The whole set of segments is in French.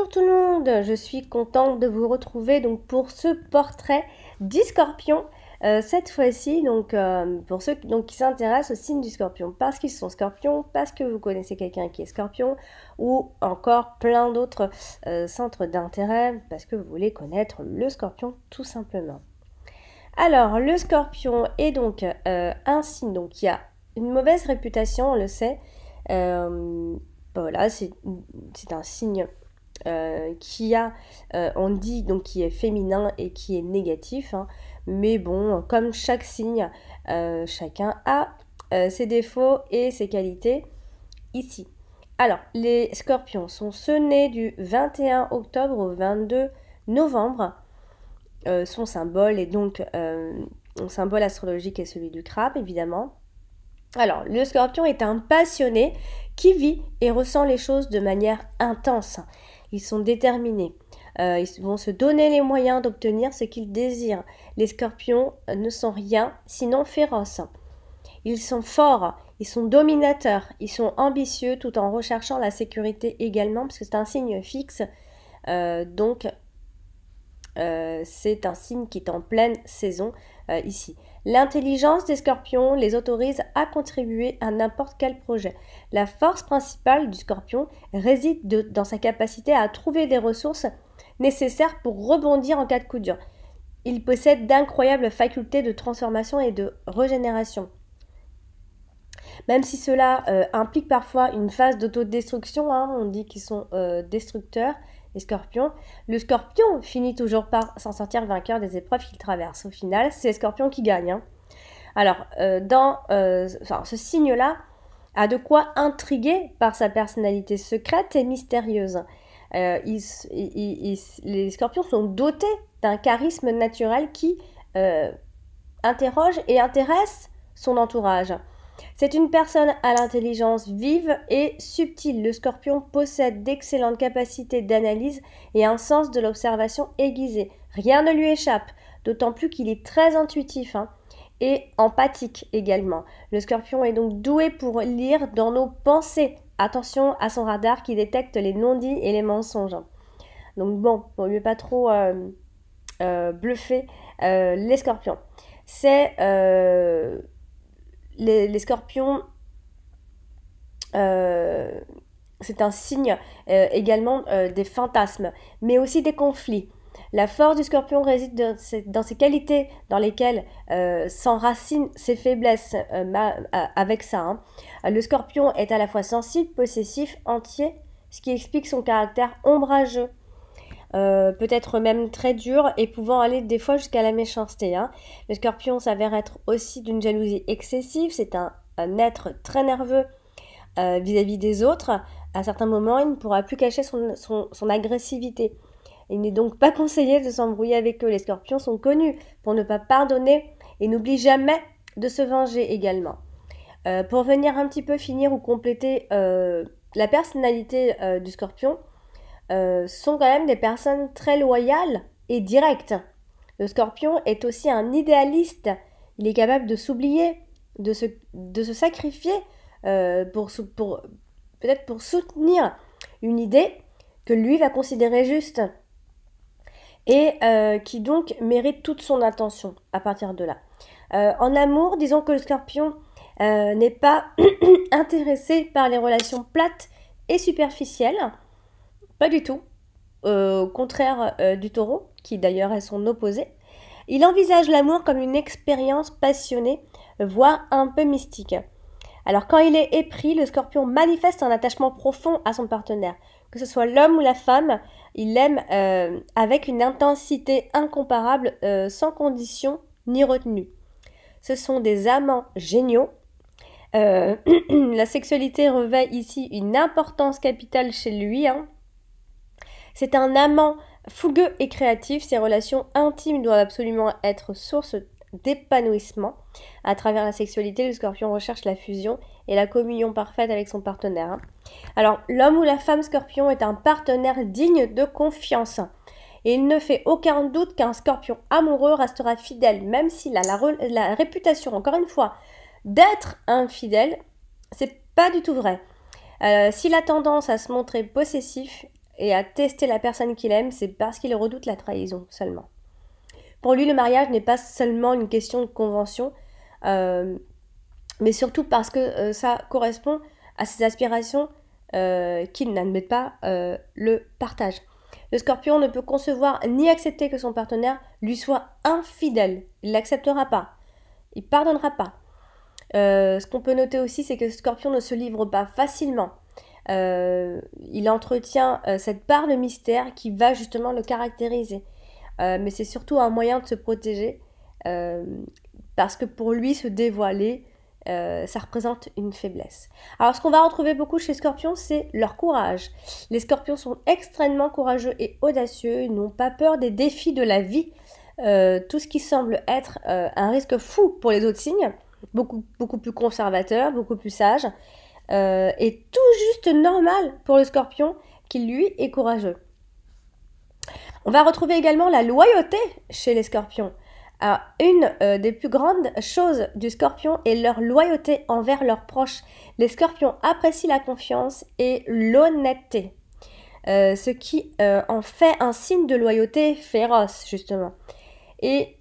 Bonjour tout le monde, je suis contente de vous retrouver donc pour ce portrait du Scorpion. Cette fois-ci, pour ceux qui s'intéressent au signe du Scorpion, parce qu'ils sont Scorpions, parce que vous connaissez quelqu'un qui est Scorpion, ou encore plein d'autres centres d'intérêt, parce que vous voulez connaître le Scorpion tout simplement. Alors, le Scorpion est donc un signe qui a une mauvaise réputation, on le sait. Voilà, c'est un signe qui a, on dit donc qui est féminin et qui est négatif, hein. Mais bon, comme chaque signe, chacun a ses défauts et ses qualités ici. Alors, les Scorpions sont ceux nés du 21 octobre au 22 novembre. Son symbole est donc son symbole astrologique est celui du crabe, évidemment. Alors, le Scorpion est un passionné qui vit et ressent les choses de manière intense. Ils sont déterminés. Ils vont se donner les moyens d'obtenir ce qu'ils désirent. Les Scorpions ne sont rien sinon féroces. Ils sont forts, ils sont dominateurs, ils sont ambitieux tout en recherchant la sécurité également, parce que c'est un signe fixe. C'est un signe qui est en pleine saison ici. L'intelligence des Scorpions les autorise à contribuer à n'importe quel projet. La force principale du Scorpion réside dans sa capacité à trouver les ressources nécessaires pour rebondir en cas de coup dur. Il possède d'incroyables facultés de transformation et de régénération. Même si cela implique parfois une phase d'autodestruction, hein, on dit qu'ils sont destructeurs, les Scorpions. Le Scorpion finit toujours par s'en sortir vainqueur des épreuves qu'il traverse. Au final, c'est les Scorpions qui gagnent, hein. Alors, ce signe-là a de quoi intriguer par sa personnalité secrète et mystérieuse. Les Scorpions sont dotés d'un charisme naturel qui interroge et intéresse son entourage. C'est une personne à l'intelligence vive et subtile. Le Scorpion possède d'excellentes capacités d'analyse et un sens de l'observation aiguisé. Rien ne lui échappe, d'autant plus qu'il est très intuitif, hein, et empathique également. Le Scorpion est donc doué pour lire dans nos pensées. Attention à son radar qui détecte les non-dits et les mensonges. Donc bon, il ne mieux pas trop bluffer les Scorpions. Les Scorpions, c'est un signe également des fantasmes, mais aussi des conflits. La force du Scorpion réside dans ses qualités dans lesquelles s'enracinent ses faiblesses avec ça, hein. Le Scorpion est à la fois sensible, possessif, entier, ce qui explique son caractère ombrageux. Peut-être même très dur et pouvant aller des fois jusqu'à la méchanceté, hein. Le Scorpion s'avère être aussi d'une jalousie excessive, c'est un être très nerveux vis-à-vis des autres. À certains moments, il ne pourra plus cacher son agressivité. Il n'est donc pas conseillé de s'embrouiller avec eux. Les Scorpions sont connus pour ne pas pardonner et n'oublient jamais de se venger également. Pour venir un petit peu finir ou compléter la personnalité du Scorpion, sont quand même des personnes très loyales et directes. Le Scorpion est aussi un idéaliste. Il est capable de s'oublier, de se sacrifier peut-être pour soutenir une idée que lui va considérer juste et qui donc mérite toute son attention à partir de là. En amour, disons que le Scorpion n'est pas intéressé par les relations plates et superficielles. Pas du tout, au contraire du Taureau, qui d'ailleurs est son opposé. Il envisage l'amour comme une expérience passionnée, voire un peu mystique. Alors quand il est épris, le Scorpion manifeste un attachement profond à son partenaire. Que ce soit l'homme ou la femme, il l'aime avec une intensité incomparable, sans condition ni retenue. Ce sont des amants géniaux. La sexualité revêt ici une importance capitale chez lui, hein. C'est un amant fougueux et créatif. Ses relations intimes doivent absolument être source d'épanouissement. À travers la sexualité, le Scorpion recherche la fusion et la communion parfaite avec son partenaire, hein. Alors, l'homme ou la femme Scorpion est un partenaire digne de confiance. Et il ne fait aucun doute qu'un Scorpion amoureux restera fidèle, même s'il a la réputation, encore une fois, d'être infidèle. C'est pas du tout vrai. S'il a tendance à se montrer possessif, et à tester la personne qu'il aime, c'est parce qu'il redoute la trahison seulement. Pour lui, le mariage n'est pas seulement une question de convention, mais surtout parce que ça correspond à ses aspirations qu'il n'admet pas le partage. Le scorpion ne peut concevoir ni accepter que son partenaire lui soit infidèle. Il ne l'acceptera pas. Il ne pardonnera pas. Ce qu'on peut noter aussi, c'est que le scorpion ne se livre pas facilement. Il entretient cette part de mystère qui va justement le caractériser. Mais c'est surtout un moyen de se protéger parce que pour lui, se dévoiler, ça représente une faiblesse. Alors, ce qu'on va retrouver beaucoup chez les scorpions, c'est leur courage. Les scorpions sont extrêmement courageux et audacieux. Ils n'ont pas peur des défis de la vie. Tout ce qui semble être un risque fou pour les autres signes, beaucoup plus conservateur, beaucoup plus sage, et tout juste normal pour le scorpion qui, lui, est courageux. On va retrouver également la loyauté chez les scorpions. Alors, une des plus grandes choses du scorpion est leur loyauté envers leurs proches. Les scorpions apprécient la confiance et l'honnêteté, ce qui en fait un signe de loyauté féroce, justement. Et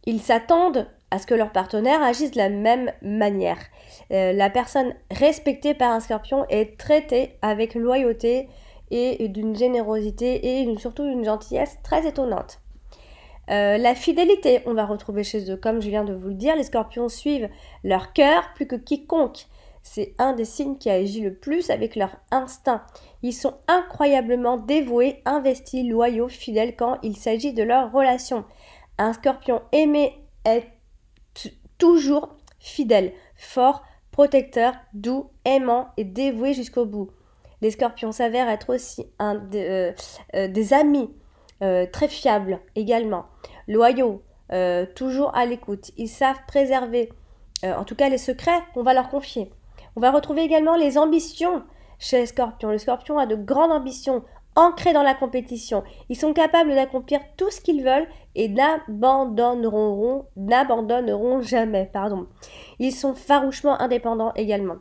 ils s'attendent à ce que leur partenaire agisse de la même manière. La personne respectée par un scorpion est traitée avec loyauté et d'une générosité et surtout d'une gentillesse très étonnante. La fidélité, on va retrouver chez eux. Comme je viens de vous le dire, les scorpions suivent leur cœur plus que quiconque. C'est un des signes qui agit le plus avec leur instinct. Ils sont incroyablement dévoués, investis, loyaux, fidèles quand il s'agit de leur relation. Un scorpion aimé est toujours fidèle, fort, protecteur, doux, aimant et dévoué jusqu'au bout. Les scorpions s'avèrent être aussi des amis très fiables également, loyaux, toujours à l'écoute. Ils savent préserver, en tout cas les secrets qu'on va leur confier. On va retrouver également les ambitions chez les scorpions. Le scorpion a de grandes ambitions, ancrées dans la compétition. Ils sont capables d'accomplir tout ce qu'ils veulent et n'abandonneront jamais. Ils sont farouchement indépendants également.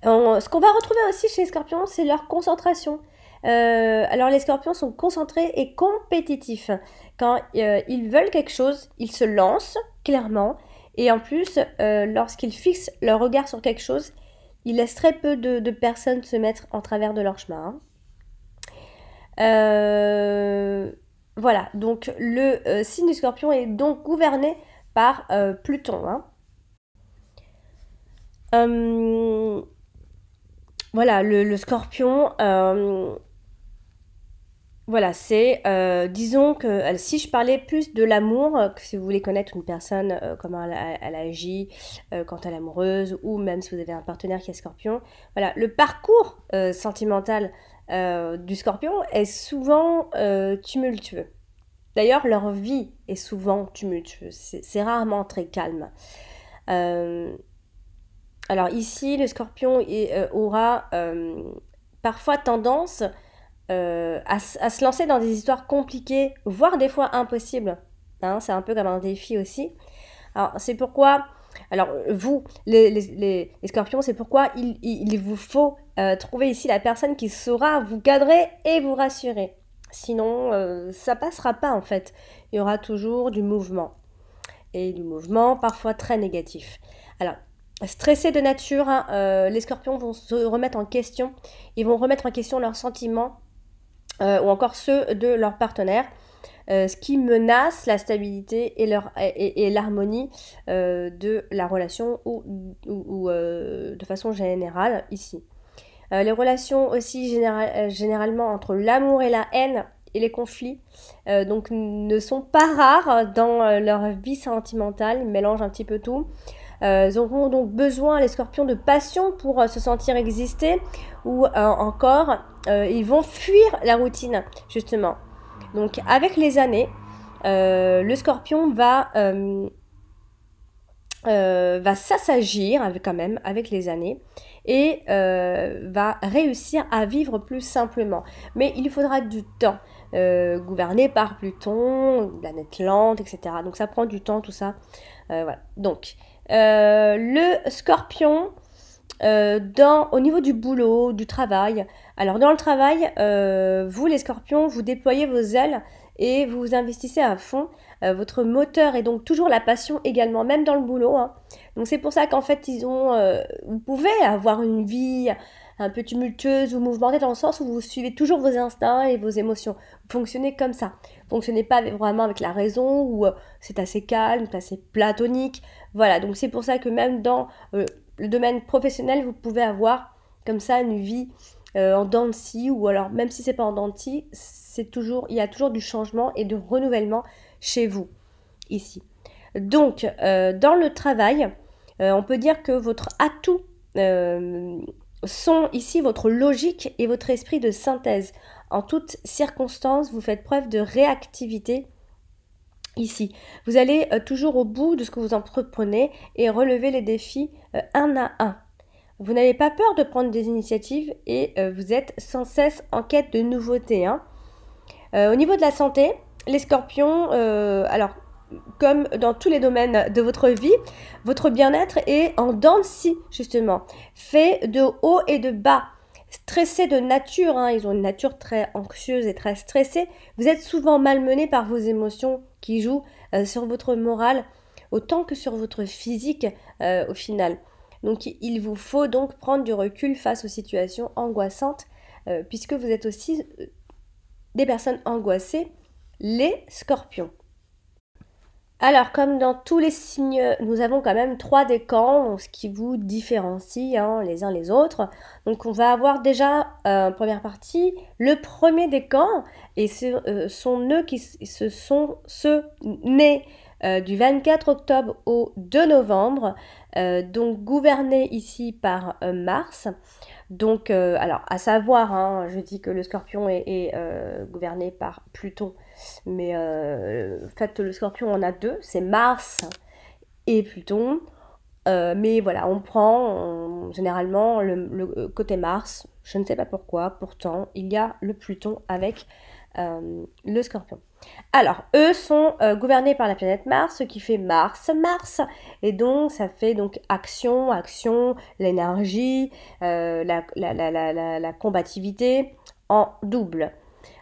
Ce qu'on va retrouver aussi chez les scorpions, c'est leur concentration. Alors les scorpions sont concentrés et compétitifs. Quand ils veulent quelque chose, ils se lancent clairement. Et en plus, lorsqu'ils fixent leur regard sur quelque chose, ils laissent très peu de personnes se mettre en travers de leur chemin. Voilà, donc le signe du scorpion est donc gouverné par Pluton. Voilà, le scorpion, voilà, c'est, disons que si je parlais plus de l'amour, que si vous voulez connaître une personne, comment elle agit quand elle est amoureuse, ou même si vous avez un partenaire qui est scorpion, voilà, le parcours sentimental du scorpion est souvent tumultueux. D'ailleurs, leur vie est souvent tumultueuse, c'est rarement très calme. Alors ici, le scorpion aura parfois tendance à se lancer dans des histoires compliquées, voire des fois impossibles. C'est un peu comme un défi aussi. Alors c'est pourquoi, alors vous, les scorpions, c'est pourquoi il vous faut trouver ici la personne qui saura vous cadrer et vous rassurer. Sinon, ça passera pas en fait. Il y aura toujours du mouvement. Et du mouvement parfois très négatif. Alors, stressés de nature, les scorpions vont se remettre en question. Ils vont remettre en question leurs sentiments ou encore ceux de leur partenaire, ce qui menace la stabilité et l'harmonie de la relation ou de façon générale ici. Les relations aussi généralement entre l'amour et la haine et les conflits donc ne sont pas rares dans leur vie sentimentale. Ils mélangent un petit peu tout. Ils auront donc besoin, les scorpions, de passion pour se sentir exister ou encore ils vont fuir la routine justement. Donc avec les années, le scorpion va s'assagir avec les années et va réussir à vivre plus simplement. Mais il faudra du temps, gouverné par Pluton, planète lente, etc. Donc ça prend du temps tout ça. Voilà. Donc le scorpion au niveau du boulot, du travail. Alors dans le travail, vous les scorpions, vous déployez vos ailes et vous vous investissez à fond. Votre moteur est donc toujours la passion également, même dans le boulot, hein. Donc c'est pour ça qu'en fait, vous pouvez avoir une vie un peu tumultueuse ou mouvementée dans le sens où vous suivez toujours vos instincts et vos émotions. Vous fonctionnez comme ça. Vous fonctionnez pas vraiment avec la raison ou c'est assez calme, c'est assez platonique. Voilà, donc c'est pour ça que même dans le domaine professionnel, vous pouvez avoir comme ça une vie en dents de scie, ou alors même si c'est pas en dents de scie, il y a toujours du changement et du renouvellement chez vous ici. Donc dans le travail, on peut dire que votre atout sont ici votre logique et votre esprit de synthèse. En toutes circonstances, vous faites preuve de réactivité ici. Vous allez toujours au bout de ce que vous entreprenez et relever les défis un à un. Vous n'avez pas peur de prendre des initiatives et vous êtes sans cesse en quête de nouveautés, hein. Au niveau de la santé, les scorpions, alors comme dans tous les domaines de votre vie, votre bien-être est en dents de scie, justement, fait de haut et de bas. Stressés de nature, hein, ils ont une nature très anxieuse et très stressée. Vous êtes souvent malmenés par vos émotions qui jouent sur votre morale autant que sur votre physique au final. Donc il vous faut donc prendre du recul face aux situations angoissantes puisque vous êtes aussi des personnes angoissées, les scorpions. Alors, comme dans tous les signes, nous avons quand même 3 décans, ce qui vous différencie hein, les uns les autres. Donc, on va avoir déjà en première partie le premier décan, et ce sont ceux nés du 24 octobre au 2 novembre, donc gouvernés ici par Mars. Donc, alors, à savoir, hein, je dis que le scorpion est gouverné par Pluton, mais en fait, le scorpion en a deux, c'est Mars et Pluton. Mais voilà, on prend généralement le côté Mars, je ne sais pas pourquoi, pourtant, il y a le Pluton avec le scorpion. Alors, eux sont gouvernés par la planète Mars, ce qui fait Mars, et donc ça fait donc action, l'énergie, la combativité en double.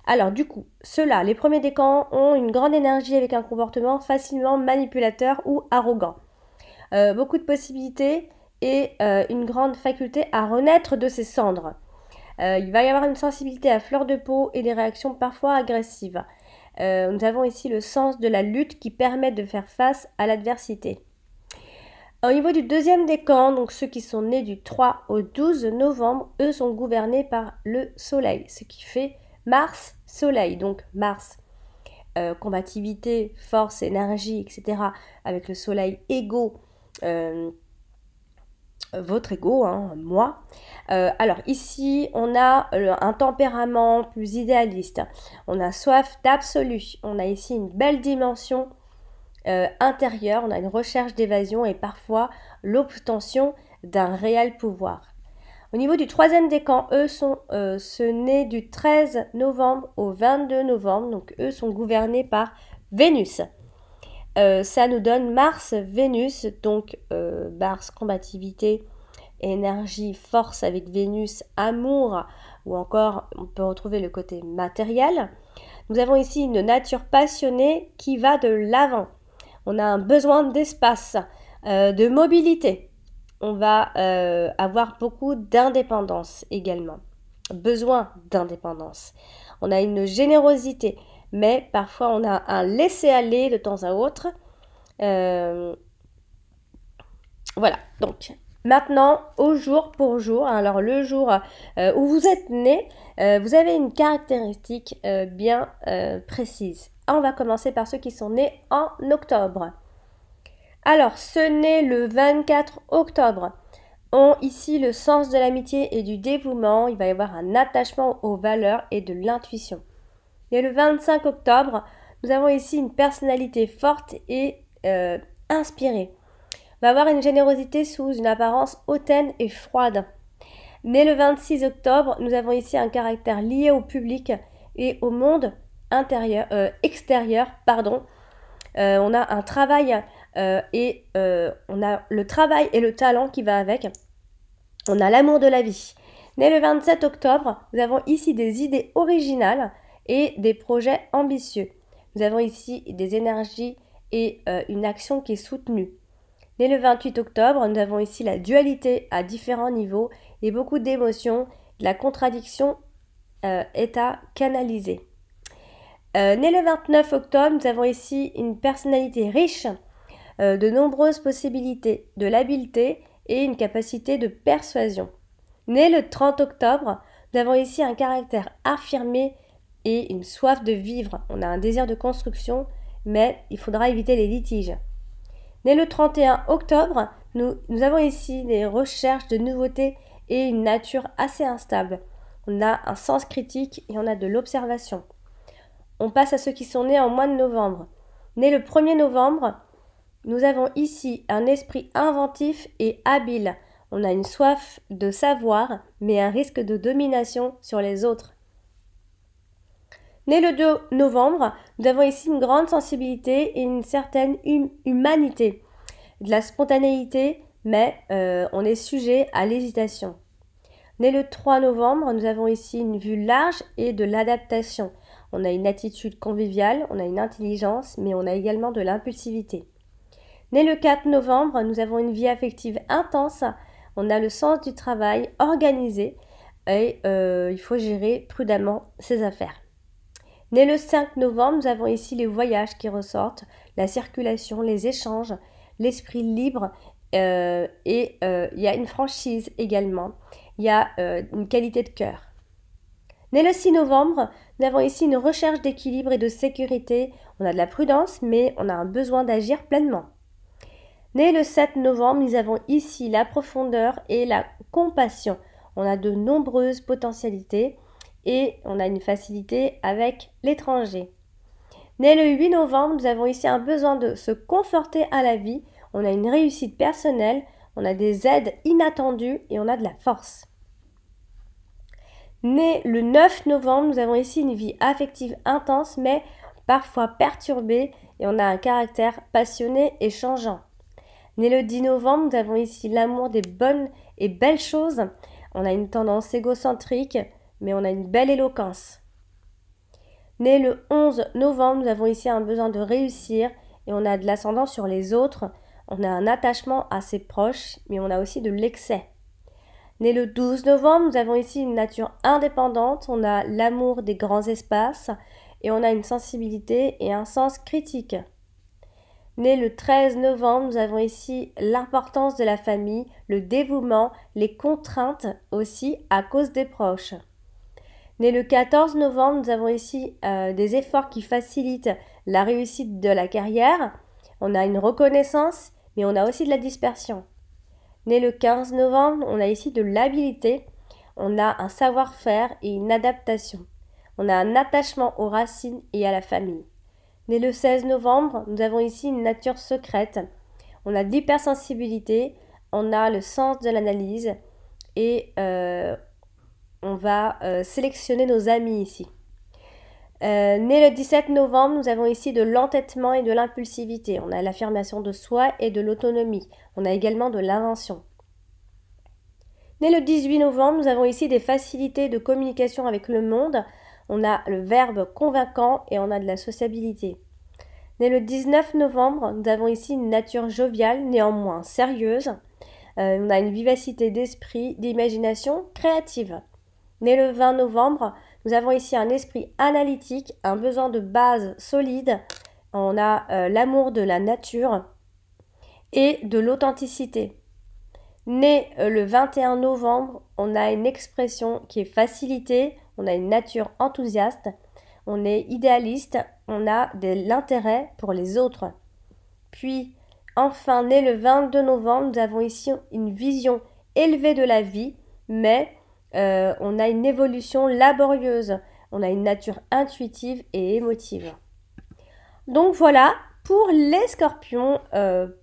Alors du coup, ceux-là, les premiers décans, ont une grande énergie avec un comportement facilement manipulateur ou arrogant. Beaucoup de possibilités et une grande faculté à renaître de ses cendres. Il va y avoir une sensibilité à fleur de peau et des réactions parfois agressives. Nous avons ici le sens de la lutte qui permet de faire face à l'adversité. Au niveau du deuxième décan, donc ceux qui sont nés du 3 au 12 novembre, eux sont gouvernés par le soleil, ce qui fait Mars-Soleil. Donc Mars, combativité, force, énergie, etc. avec le soleil égaux. Votre ego, hein, moi. Alors ici, on a un tempérament plus idéaliste. On a soif d'absolu. On a ici une belle dimension intérieure. On a une recherche d'évasion et parfois l'obtention d'un réel pouvoir. Au niveau du troisième décan, eux sont ceux nés du 13 novembre au 22 novembre. Donc eux sont gouvernés par Vénus. Ça nous donne Mars-Vénus, donc Mars, combativité, énergie, force avec Vénus, amour, ou encore on peut retrouver le côté matériel. Nous avons ici une nature passionnée qui va de l'avant. On a un besoin d'espace, de mobilité. On va avoir beaucoup d'indépendance également. Besoin d'indépendance. On a une générosité. Mais parfois on a un laisser-aller de temps à autre. Voilà, donc maintenant, au jour pour jour, alors le jour où vous êtes né, vous avez une caractéristique bien précise. On va commencer par ceux qui sont nés en octobre. Alors, ceux nés le 24 octobre ont ici le sens de l'amitié et du dévouement. Il va y avoir un attachement aux valeurs et de l'intuition. Et le 25 octobre, nous avons ici une personnalité forte et inspirée. On va avoir une générosité sous une apparence hautaine et froide. Né le 26 octobre, nous avons ici un caractère lié au public et au monde extérieur. On a un travail et on a le travail et le talent qui va avec. On a l'amour de la vie. Né le 27 octobre, nous avons ici des idées originales et des projets ambitieux. Nous avons ici des énergies et une action qui est soutenue. Né le 28 octobre, nous avons ici la dualité à différents niveaux et beaucoup d'émotions. La contradiction est à canaliser. Né le 29 octobre, nous avons ici une personnalité riche, de nombreuses possibilités, de l'habileté et une capacité de persuasion. Né le 30 octobre, nous avons ici un caractère affirmé et une soif de vivre. On a un désir de construction, mais il faudra éviter les litiges. Né le 31 octobre, nous avons ici des recherches de nouveautés et une nature assez instable. On a un sens critique et on a de l'observation. On passe à ceux qui sont nés en mois de novembre. Né le 1er novembre, nous avons ici un esprit inventif et habile. On a une soif de savoir, mais un risque de domination sur les autres. Né le 2 novembre, nous avons ici une grande sensibilité et une certaine humanité, de la spontanéité, mais on est sujet à l'hésitation. Né le 3 novembre, nous avons ici une vue large et de l'adaptation. On a une attitude conviviale, on a une intelligence, mais on a également de l'impulsivité. Né le 4 novembre, nous avons une vie affective intense, on a le sens du travail organisé et il faut gérer prudemment ses affaires. Né le 5 novembre, nous avons ici les voyages qui ressortent, la circulation, les échanges, l'esprit libre et il y a une franchise également, il y a une qualité de cœur. Né le 6 novembre, nous avons ici une recherche d'équilibre et de sécurité, on a de la prudence mais on a un besoin d'agir pleinement. Né le 7 novembre, nous avons ici la profondeur et la compassion. On a de nombreuses potentialités et on a une facilité avec l'étranger. Né le 8 novembre, nous avons ici un besoin de se conforter à la vie. On a une réussite personnelle, on a des aides inattendues et on a de la force. Né le 9 novembre, nous avons ici une vie affective intense mais parfois perturbée et on a un caractère passionné et changeant. Né le 10 novembre, nous avons ici l'amour des bonnes et belles choses. On a une tendance égocentrique, mais on a une belle éloquence. Né le 11 novembre, nous avons ici un besoin de réussir et on a de l'ascendant sur les autres. On a un attachement assez proche, mais on a aussi de l'excès. Né le 12 novembre, nous avons ici une nature indépendante. On a l'amour des grands espaces et on a une sensibilité et un sens critique. Né le 13 novembre, nous avons ici l'importance de la famille, le dévouement, les contraintes aussi à cause des proches. Né le 14 novembre, nous avons ici des efforts qui facilitent la réussite de la carrière. On a une reconnaissance, mais on a aussi de la dispersion. Né le 15 novembre, on a ici de l'habilité, on a un savoir-faire et une adaptation. On a un attachement aux racines et à la famille. Né le 16 novembre, nous avons ici une nature secrète. On a de l'hypersensibilité, on a le sens de l'analyse et on va sélectionner nos amis ici. Né le 17 novembre, nous avons ici de l'entêtement et de l'impulsivité. On a l'affirmation de soi et de l'autonomie. On a également de l'invention. Né le 18 novembre, nous avons ici des facilités de communication avec le monde. On a le verbe convaincant et on a de la sociabilité. Né le 19 novembre, nous avons ici une nature joviale, néanmoins sérieuse. On a une vivacité d'esprit, d'imagination créative. Né le 20 novembre, nous avons ici un esprit analytique, un besoin de base solide. On a l'amour de la nature et de l'authenticité. Né le 21 novembre, on a une expression qui est facilitée, on a une nature enthousiaste, on est idéaliste, on a de l'intérêt pour les autres. Puis, enfin, né le 22 novembre, nous avons ici une vision élevée de la vie, mais on a une évolution laborieuse, on a une nature intuitive et émotive. Donc voilà, pour les scorpions,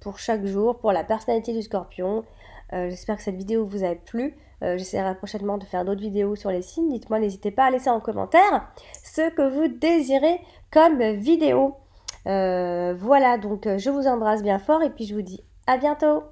pour chaque jour, pour la personnalité du scorpion. J'espère que cette vidéo vous a plu. J'essaierai prochainement de faire d'autres vidéos sur les signes. Dites-moi, n'hésitez pas à laisser en commentaire ce que vous désirez comme vidéo. Voilà, donc je vous embrasse bien fort et puis je vous dis à bientôt.